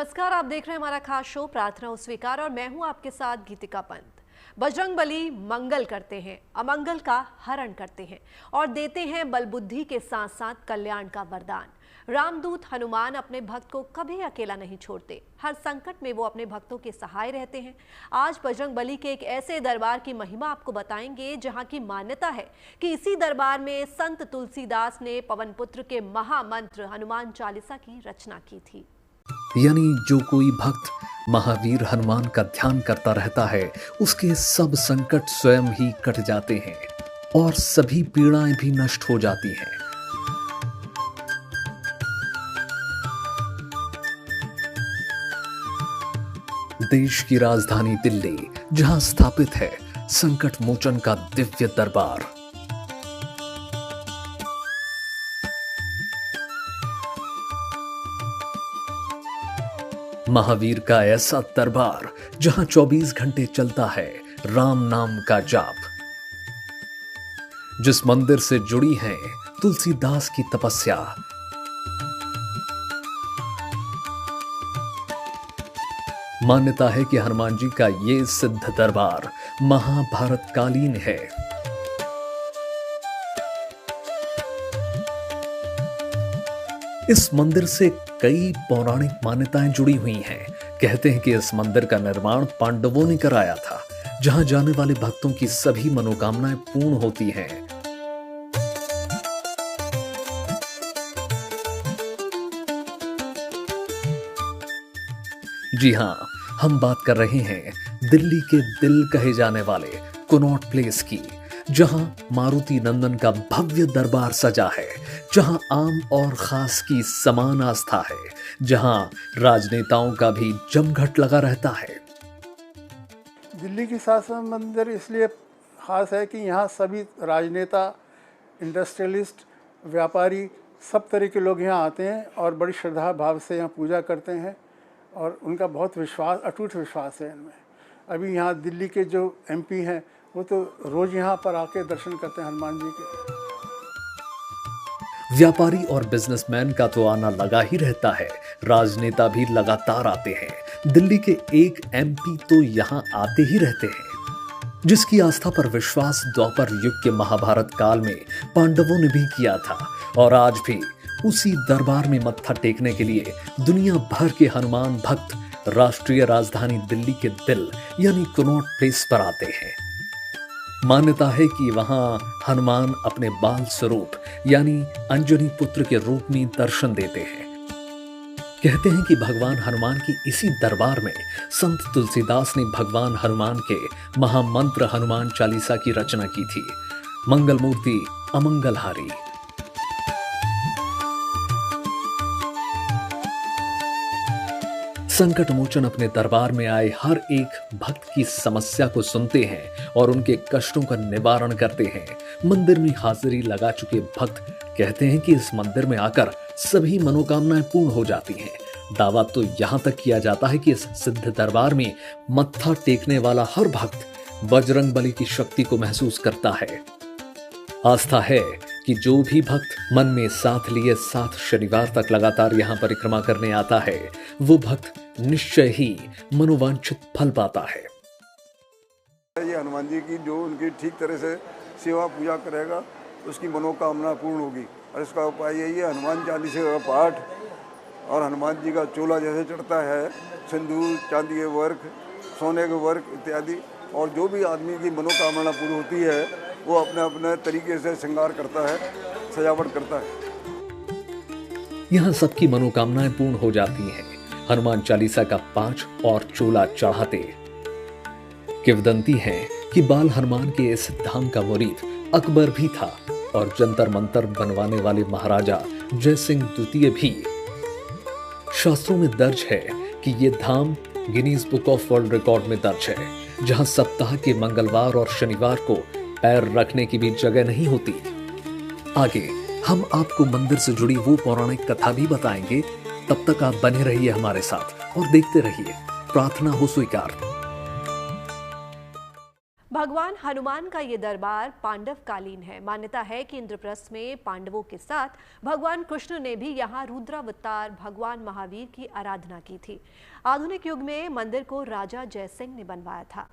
नमस्कार, आप देख रहे हैं हमारा खास शो प्रार्थना और स्वीकार और मैं हूं आपके साथ गीतिका पंत। बजरंगबली मंगल करते हैं, अमंगल का हरण करते हैं और देते हैं बल बुद्धि के साथ साथ कल्याण का वरदान। रामदूत हनुमान अपने भक्त को कभी अकेला नहीं छोड़ते, हर संकट में वो अपने भक्तों के सहाय रहते हैं। आज बजरंगबली के एक ऐसे दरबार की महिमा आपको बताएंगे जहां की मान्यता है कि इसी दरबार में संत तुलसीदास ने पवन पुत्र के महामंत्र हनुमान चालीसा की रचना की थी। यानी जो कोई भक्त महावीर हनुमान का ध्यान करता रहता है उसके सब संकट स्वयं ही कट जाते हैं और सभी पीड़ाएं भी नष्ट हो जाती हैं। देश की राजधानी दिल्ली, जहां स्थापित है संकट मोचन का दिव्य दरबार। महावीर का ऐसा दरबार जहां 24 घंटे चलता है राम नाम का जाप। जिस मंदिर से जुड़ी है तुलसीदास की तपस्या। मान्यता है कि हनुमान जी का ये सिद्ध दरबार महाभारत कालीन है। इस मंदिर से कई पौराणिक मान्यताएं जुड़ी हुई हैं। कहते हैं कि इस मंदिर का निर्माण पांडवों ने कराया था, जहां जाने वाले भक्तों की सभी मनोकामनाएं पूर्ण होती हैं। जी हां, हम बात कर रहे हैं दिल्ली के दिल कहे जाने वाले कनॉट प्लेस की, जहां मारुति नंदन का भव्य दरबार सजा है, जहां आम और खास की समान आस्था है, जहां राजनेताओं का भी जमघट लगा रहता है। दिल्ली की शासन मंदिर इसलिए खास है कि यहाँ सभी राजनेता, इंडस्ट्रियलिस्ट, व्यापारी, सब तरह के लोग यहाँ आते हैं और बड़ी श्रद्धा भाव से यहाँ पूजा करते हैं और उनका बहुत विश्वास, अटूट विश्वास है इनमें। अभी यहाँ दिल्ली के जो एमपी हैं वो तो रोज यहाँ पर आके दर्शन करते हैं हनुमान जी के। व्यापारी और बिजनेसमैन का तो आना लगा ही रहता है, राजनेता भी लगातार आते हैं। दिल्ली के एक एमपी तो यहाँ आते ही रहते हैं, जिसकी आस्था पर विश्वास द्वापर युग के महाभारत काल में पांडवों ने भी किया था और आज भी उसी दरबार में मत्था टेकने के लिए दुनिया भर के हनुमान भक्त राष्ट्रीय राजधानी दिल्ली के दिल यानी कनॉट प्लेस पर आते हैं। मान्यता है कि वहां हनुमान अपने बाल स्वरूप यानी अंजनी पुत्र के रूप में दर्शन देते हैं। कहते हैं कि भगवान हनुमान की इसी दरबार में संत तुलसीदास ने भगवान हनुमान के महामंत्र हनुमान चालीसा की रचना की थी। मंगल मूर्ति अमंगलहारी। संकट मोचन अपने दरबार में आए हर एक भक्त की समस्या को सुनते हैं और उनके कष्टों का निवारण करते हैं। मंदिर में हाजिरी लगा चुके भक्त कहते हैं कि इस मंदिर में आकर सभी मनोकामनाएं पूर्ण हो जाती हैं। दावा तो यहां तक किया जाता है कि इस सिद्ध दरबार में मत्था टेकने वाला हर भक्त बजरंगबली की शक्ति को महसूस करता है। आस्था है कि जो भी भक्त मन में साथ लिए 7 शनिवार तक लगातार यहाँ परिक्रमा करने आता है, वो भक्त निश्चय ही मनोवांछित फल पाता है। ये हनुमान जी की जो उनकी ठीक तरह से सेवा पूजा करेगा उसकी मनोकामना पूर्ण होगी और इसका उपाय यही है, हनुमान चालीसा का पाठ और हनुमान जी का चोला जैसे चढ़ता है, सिंदूर, चांदी के वर्क, सोने के वर्क इत्यादि, और जो भी आदमी की मनोकामना पूरी होती है वो अपने अपने तरीके से श्रृंगार करता है, सजावट करता है। यहाँ सबकी मनोकामनाएं पूर्ण हो जाती हैं हनुमान चालीसा का पाठ और चोला चढ़ाते। किंवदंती है कि बाल हनुमान के इस धाम का मुरीद अकबर भी था और जंतर मंतर बनवाने वाले महाराजा जय सिंह द्वितीय भी। शास्त्रों में दर्ज है कि ये धाम Guinness book of world record में दर्ज है, जहां सप्ताह के मंगलवार और शनिवार को पैर रखने की भी जगह नहीं होती। आगे हम आपको मंदिर से जुड़ी वो पौराणिक कथा भी बताएंगे। तब तक आप बने रहिए हमारे साथ और देखते रहिए प्रार्थना हो स्वीकार। भगवान हनुमान का ये दरबार पांडवकालीन है। मान्यता है कि इंद्रप्रस्थ में पांडवों के साथ भगवान कृष्ण ने भी यहाँ रुद्रावतार भगवान महावीर की आराधना की थी। आधुनिक युग में मंदिर को राजा जयसिंह ने बनवाया था।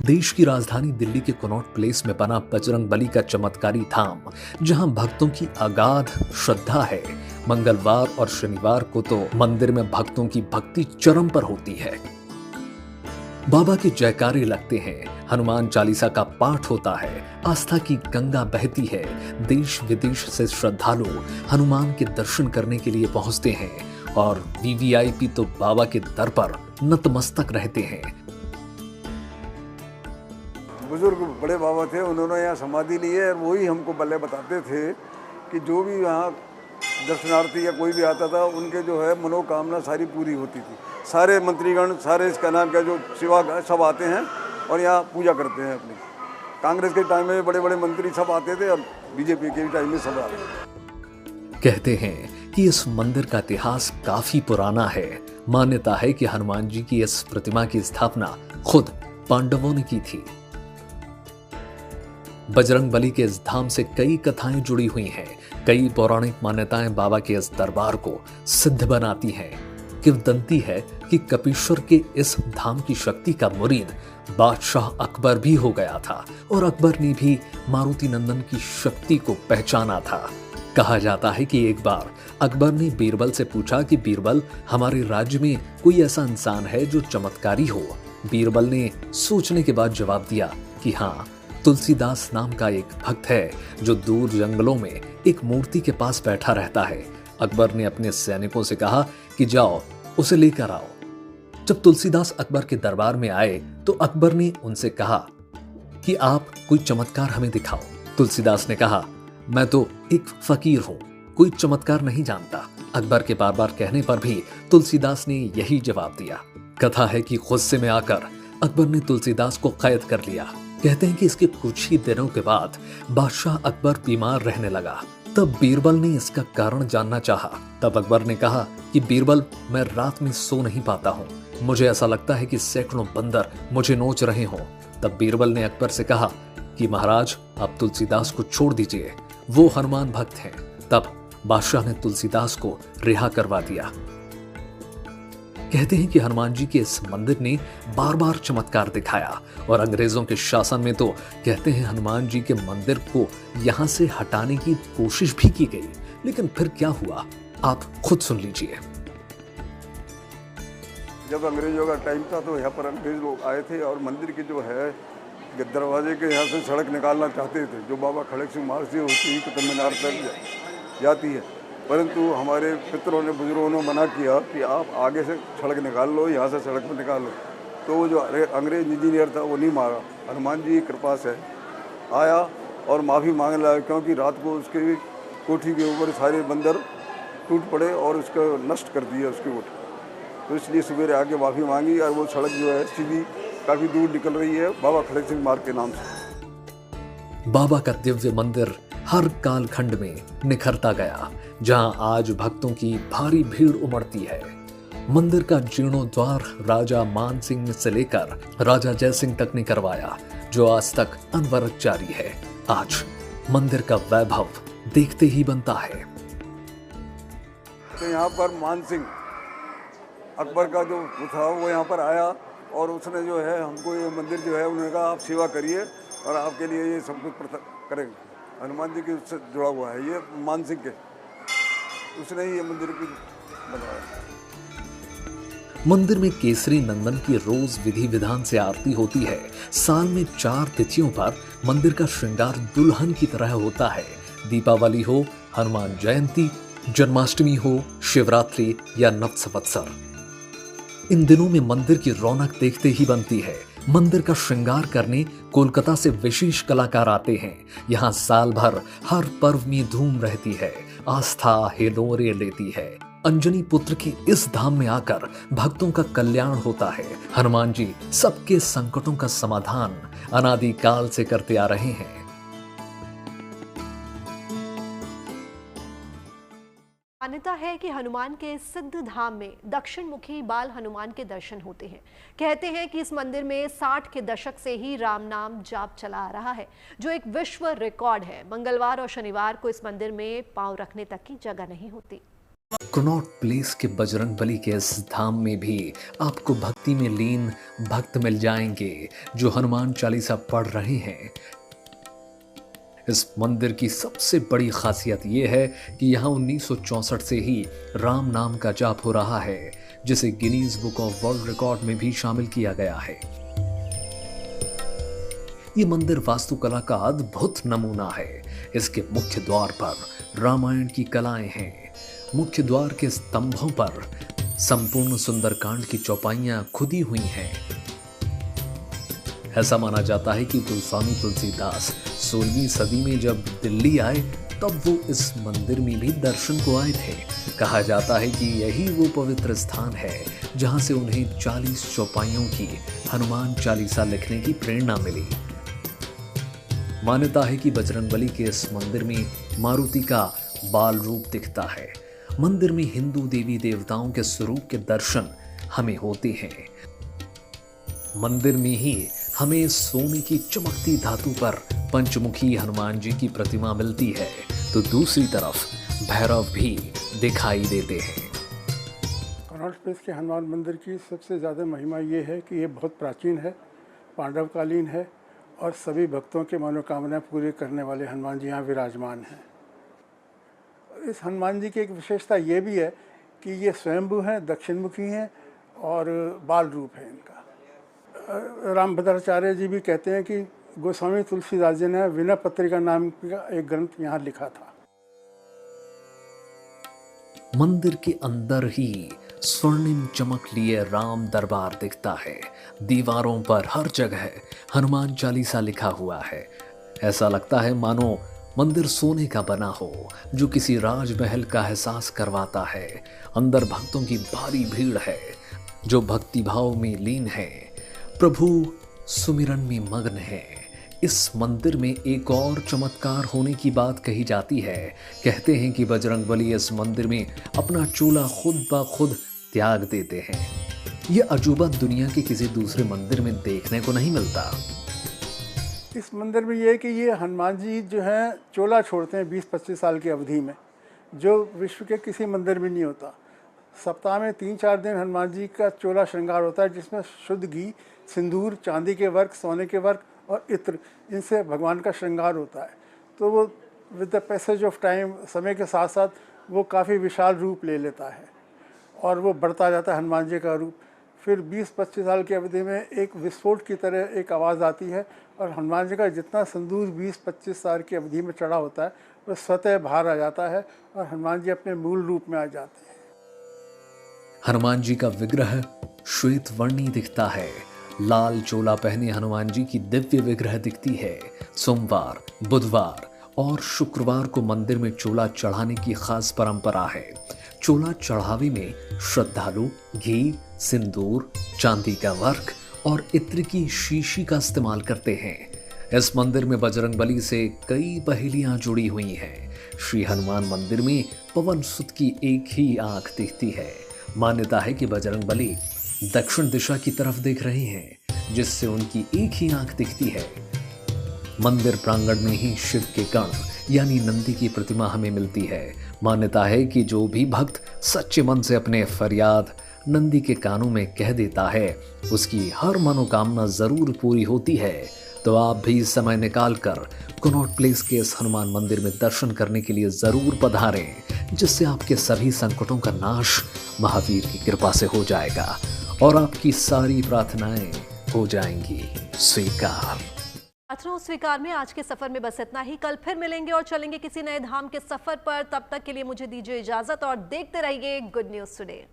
देश की राजधानी दिल्ली के कनॉट प्लेस में बना बजरंगबली का चमत्कारी धाम, जहां भक्तों की अगाध श्रद्धा है। मंगलवार और शनिवार को तो मंदिर में भक्तों की भक्ति चरम पर होती है। बाबा के जयकारे लगते हैं, हनुमान चालीसा का पाठ होता है, आस्था की गंगा बहती है। देश विदेश से श्रद्धालु हनुमान के दर्शन करने के लिए पहुंचते हैं और वीवीआईपी तो बाबा के दर पर नतमस्तक रहते हैं। बुजुर्ग बड़े बाबा थे, उन्होंने यहाँ समाधि ली है और वही हमको पहले बताते थे कि जो भी यहाँ दर्शनार्थी या कोई भी आता था, उनके जो है मनोकामना सारी पूरी होती थी। सारे मंत्रीगण, सारे इसका नाम का जो सेवा सब आते हैं और यहाँ पूजा करते हैं अपनी। कांग्रेस के टाइम में बड़े बड़े मंत्री सब आते थे और बीजेपी के टाइम में सब आते थे। कहते हैं कि इस मंदिर का इतिहास काफी पुराना है। मान्यता है कि हनुमान जी की इस प्रतिमा की स्थापना खुद पांडवों ने की थी। बजरंगबली के इस धाम से कई कथाएं जुड़ी हुई हैं। कई पौराणिक मान्यताएं बाबा के इस दरबार को सिद्ध बनाती हैं। किंवदंती है कि कपीश्वर के इस धाम की शक्ति का मुरीद बादशाह अकबर भी हो गया था और अकबर ने भी मारुति नंदन की शक्ति को पहचाना था। कहा जाता है कि एक बार अकबर ने बीरबल से पूछा कि बीरबल, हमारे राज्य में कोई ऐसा इंसान है जो चमत्कारी हो? बीरबल ने सोचने के बाद जवाब दिया कि हाँ, तुलसीदास नाम का एक भक्त है जो दूर जंगलों में एक मूर्ति के पास बैठा रहता है। अकबर ने अपने सैनिकों से कहा कि जाओ उसे लेकर आओ। जब तुलसीदास अकबर के दरबार में आए तो अकबर ने उनसे कहा कि आप कोई चमत्कार हमें दिखाओ। तुलसीदास ने कहा, मैं तो एक फकीर हूं, कोई चमत्कार नहीं जानता। अकबर के बार बार कहने पर भी तुलसीदास ने यही जवाब दिया। कथा है कि गुस्से में आकर अकबर ने तुलसीदास को कैद कर लिया। कहते हैं कि इसके कुछ ही दिनों के बाद बादशाह अकबर बीमार रहने लगा। तब बीरबल ने इसका कारण जानना चाहा। तब अकबर ने कहा कि बीरबल, मैं रात में सो नहीं पाता हूँ, मुझे ऐसा लगता है कि सैकड़ों बंदर मुझे नोच रहे हों। तब बीरबल ने अकबर से कहा कि महाराज, आप तुलसीदास को छोड़ दीजिए, वो हनुमान भक्त हैं। तब बादशाह ने तुलसीदास को रिहा करवा दिया। कहते हैं कि हनुमान जी के इस मंदिर ने बार बार चमत्कार दिखाया और अंग्रेजों के शासन में तो कहते हैं हनुमान जी के मंदिर को यहां से हटाने की कोशिश भी की गई। लेकिन फिर क्या हुआ, आप खुद सुन लीजिए। जब अंग्रेजों का टाइम था तो यहाँ पर अंग्रेज लोग आए थे और मंदिर के जो है दरवाजे के यहाँ से सड़क निकालना चाहते थे, जो बाबा खड़क सिंह मार्ग से होती है कुतुब मीनार तक जाती है। परंतु हमारे पितरों ने, बुजुर्गों ने मना किया कि आप आगे से सड़क निकाल लो, यहाँ से सड़क में निकाल लो। तो वो जो अंग्रेज इंजीनियर था वो नहीं मारा। हनुमान जी की कृपा से आया और माफ़ी मांगने लगा, क्योंकि रात को उसके कोठी के ऊपर सारे बंदर टूट पड़े और उसका नष्ट कर दिया उसकी कोठी। तो इसलिए सवेरे आके माफ़ी मांगी और वो सड़क जो है सीधी काफ़ी दूर निकल रही है बाबा खड़क सिंह मार्ग के नाम से। बाबा का दिव्य मंदिर हर कालखंड में निखरता गया, जहां आज भक्तों की भारी भीड़ उमड़ती है। मंदिर का जीर्णोद्वार राजा मान सिंह से लेकर राजा जयसिंह तक ने करवाया, जो आज तक अनवरत जारी है। आज मंदिर का वैभव देखते ही बनता है। तो यहाँ पर मान सिंह अकबर का जो था वो यहाँ पर आया और उसने जो है हमको ये मंदिर जो है उन्होंने कहा आप सेवा करिए और आपके लिए ये सब कुछ करेंगे। हनुमान जी के उससे जुड़ा हुआ है, ये मान सिंह के, उसने ही ये मंदिर को बनवाया। मंदिर में केसरी नंदन की रोज विधि विधान से आरती होती है। साल में 4 तिथियों पर मंदिर का श्रृंगार दुल्हन की तरह होता है। दीपावली हो, हनुमान जयंती, जन्माष्टमी हो, शिवरात्रि या नवसंवत्सर, इन दिनों में मंदिर की रौनक देखते ही बनती है। मंदिर का श्रृंगार करने कोलकाता से विशेष कलाकार आते हैं। यहाँ साल भर हर पर्व में धूम रहती है, आस्था हिलोरे लेती है। अंजनी पुत्र के इस धाम में आकर भक्तों का कल्याण होता है। हनुमान जी सबके संकटों का समाधान अनादिकाल से करते आ रहे हैं। मान्यता है कि हनुमान के सिद्ध धाम में दक्षिण मुखी बाल हनुमान के दर्शन होते हैं। कहते हैं कि इस मंदिर में 60 के दशक से ही राम नाम जाप चला आ रहा है, जो एक विश्व रिकॉर्ड है। मंगलवार और शनिवार को इस मंदिर में पांव रखने तक की जगह नहीं होती। कनॉट प्लेस के बजरंगबली के इस धाम में भी आपको भक्ति में लीन भक्त मिल जाएंगे जो हनुमान चालीसा पढ़ रहे हैं। इस मंदिर की सबसे बड़ी खासियत यह है कि यहाँ 1964 से ही राम नाम का जाप हो रहा है, जिसे Guinness book of world record में भी शामिल किया गया है। ये मंदिर वास्तुकला का अद्भुत नमूना है। इसके मुख्य द्वार पर रामायण की कलाएं हैं। मुख्य द्वार के स्तंभों पर संपूर्ण सुंदरकांड की चौपाइयां खुदी हुई हैं। ऐसा माना जाता है कि गोस्वामी तुलसीदास 16वीं सदी में जब दिल्ली आए तब वो इस मंदिर में भी दर्शन को आए थे। कहा जाता है कि यही वो पवित्र स्थान है जहां से उन्हें 40 चौपाइयों की हनुमान चालीसा लिखने की प्रेरणा मिली। मान्यता है कि बजरंगबली के इस मंदिर में मारुति का बाल रूप दिखता है। मंदिर में हिंदू देवी देवताओं के स्वरूप के दर्शन हमें होते हैं। मंदिर में ही हमें सोने की चमकती धातु पर पंचमुखी हनुमान जी की प्रतिमा मिलती है, तो दूसरी तरफ भैरव भी दिखाई देते हैं। कनॉट प्लेस के हनुमान मंदिर की सबसे ज़्यादा महिमा ये है कि ये बहुत प्राचीन है, पांडवकालीन है और सभी भक्तों के मनोकामनाएं पूरी करने वाले हनुमान जी यहाँ विराजमान हैं। इस हनुमान जी की एक विशेषता ये भी है कि ये स्वयंभू हैं, दक्षिणमुखी हैं और बाल रूप है इनका। रामभद्राचार्य जी भी कहते हैं कि गोस्वामी तुलसीदास जी ने विनय पत्रिका नाम का एक ग्रंथ यहाँ लिखा था। मंदिर के अंदर ही स्वर्णिम चमक लिए राम दरबार दिखता है। दीवारों पर हर जगह हनुमान चालीसा लिखा हुआ है। ऐसा लगता है मानो मंदिर सोने का बना हो, जो किसी राजमहल का एहसास करवाता है। अंदर भक्तों की भारी भीड़ है जो भक्ति भाव में लीन है, प्रभु सुमिरन में मग्न है। इस मंदिर में एक और चमत्कार होने की बात कही जाती है। कहते हैं कि बजरंगबली इस मंदिर में अपना चूल्हा खुद ब खुद त्याग देते हैं। यह अजूबा दुनिया के किसी दूसरे मंदिर में देखने को नहीं मिलता। इस मंदिर में ये है कि ये हनुमान जी जो हैं चोला छोड़ते हैं 20-25 साल की अवधि में, जो विश्व के किसी मंदिर में नहीं होता। सप्ताह में 3-4 दिन हनुमान जी का चोला श्रृंगार होता है, जिसमें शुद्ध घी, सिंदूर, चांदी के वर्क, सोने के वर्क और इत्र, इनसे भगवान का श्रृंगार होता है। तो वो with the passage of time, समय के साथ साथ वो काफ़ी विशाल रूप ले लेता है और वो बढ़ता जाता है हनुमान जी का रूप। फिर 20-25 साल की अवधि में एक विस्फोट की तरह एक आवाज़ आती है और हनुमान जी का जितना सिंदूर 20-25 साल की अवधि में चढ़ा होता है वो स्वतः बाहर आ जाता है और हनुमान जी अपने मूल रूप में आ जाते हैं। हनुमान जी का विग्रह श्वेत वर्णी दिखता है। लाल चोला पहने हनुमान जी की दिव्य विग्रह दिखती है। सोमवार, बुधवार और शुक्रवार को मंदिर में चोला चढ़ाने की खास परंपरा है। चोला चढ़ावे में श्रद्धालु घी, सिंदूर, चांदी का वर्क और इत्र की शीशी का इस्तेमाल करते हैं। इस मंदिर में बजरंगबली से कई पहेलियां जुड़ी हुई हैं। श्री हनुमान मंदिर में पवन सुत की एक ही आंख दिखती है। मान्यता है कि बजरंगबली दक्षिण दिशा की तरफ देख रहे हैं, जिससे उनकी एक ही आंख दिखती है। मंदिर प्रांगण में ही शिव के गण यानी नंदी की प्रतिमा हमें मिलती है। मान्यता है कि जो भी भक्त सच्चे मन से अपने फरियाद नंदी के कानों में कह देता है, उसकी हर मनोकामना जरूर पूरी होती है। तो आप भी समय निकालकर कनॉट प्लेस के इस हनुमान मंदिर में दर्शन करने के लिए जरूर पधारें, जिससे आपके सभी संकटों का नाश महावीर की कृपा से हो जाएगा और आपकी सारी प्रार्थनाएं हो जाएंगी स्वीकार। प्रार्थना स्वीकार में आज के सफर में बस इतना ही। कल फिर मिलेंगे और चलेंगे किसी नए धाम के सफर पर। तब तक के लिए मुझे दीजिए इजाजत और देखते रहिए गुड न्यूज टुडे।